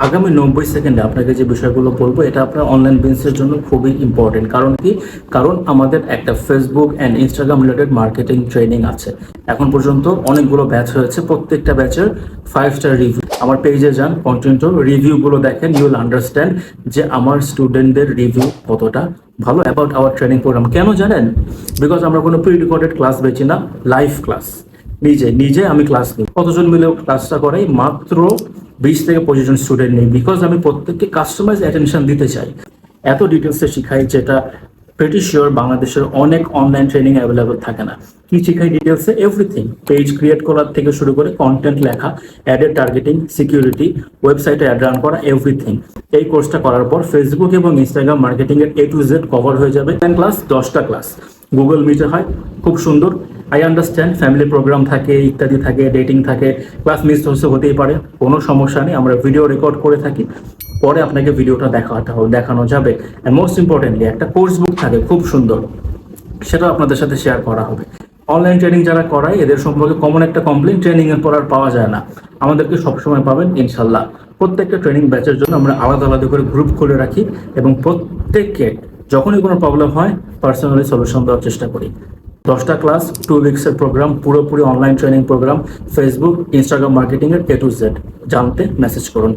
আগামী 90 সেকেন্ডে আপনাকে যে বিষয়গুলো বলবো এটা আপনার অনলাইন বিজনেসের জন্য খুবই ইম্পর্টেন্ট। কারণ কি? কারণ আমাদের একটা Facebook and Instagram related marketing training আছে। এখন পর্যন্ত অনেকগুলো ব্যাচ হয়েছে, প্রত্যেকটা ব্যাচের 5 স্টার রিভিউ। আমার পেজে যান, কন্টেন্ট রিভিউগুলো দেখেন, ইউ উইল আন্ডারস্ট্যান্ড যে আমার স্টুডেন্টদের রিভিউ কতটা ভালো অ্যাবাউট আওয়ার ট্রেনিং প্রোগ্রাম। কেন জানেন? বিকজ আমরা কোনো প্রি রেকর্ডেড ক্লাস বেচি না, লাইভ ক্লাস। নিজে নিজে আমি ক্লাস নিই। কতজন মিলে ক্লাসটা করাই? মাত্র 20 থেকে 25 জন স্টুডেন্ট নেই, বিকজ আমি প্রত্যেককে কাস্টমাইজ অ্যাটেনশন দিতে চাই। এত ডিটেলসে শিখাই যেটা প্রিটি শিওর বাংলাদেশের অনেক অনলাইন ট্রেনিং অ্যাভেলেবল থাকে না। কি শিখাই ডিটেলসে? এভরিথিং। পেজ ক্রিয়েট করার থেকে শুরু করে কন্টেন্ট লেখা, অ্যাডের টার্গেটিং, সিকিউরিটি, ওয়েবসাইটে অ্যাড রান করা, এভরিথিং। এই কোর্সটা করার পর ফেসবুক এবং ইনস্টাগ্রাম মার্কেটিং এর A to Z কভার হয়ে যাবে। ক্লাস 10টা ক্লাস গুগল মিটে হয়, খুব সুন্দর। আই আন্ডারস্ট্যান্ড ফ্যামিলি প্রোগ্রাম থাকে, ইত্যাদি থাকে, ডেটিং থাকে, ক্লাস মিস হতেই পারে, কোনো সমস্যা নেই। আমরা ভিডিও রেকর্ড করে থাকি, পরে আপনাকে ভিডিওটা দেখানো যাবে। অ্যান্ড মোস্ট ইম্পর্টেন্টলি একটা কোর্স বুক থাকে খুব সুন্দর, সেটাও আপনাদের সাথে শেয়ার করা হবে। অনলাইন ট্রেনিং যারা করায় এদের সম্পর্কে কমন একটা কমপ্লেন, ট্রেনিং এর পর আর পাওয়া যায় না। আমাদেরকে সবসময় পাবেন ইনশাল্লাহ। প্রত্যেকটা ট্রেনিং ব্যাচের জন্য আমরা আলাদা আলাদা করে গ্রুপ খুলে রাখি এবং প্রত্যেককে যখনই কোনো প্রবলেম হয় পার্সোনালি সলিউশন দেওয়ার চেষ্টা করি। 10টা ক্লাস, 2 উইকসের প্রোগ্রাম, পুরোপুরি online training program, Facebook Instagram marketing এর A to Z। জানতে মেসেজ করুন।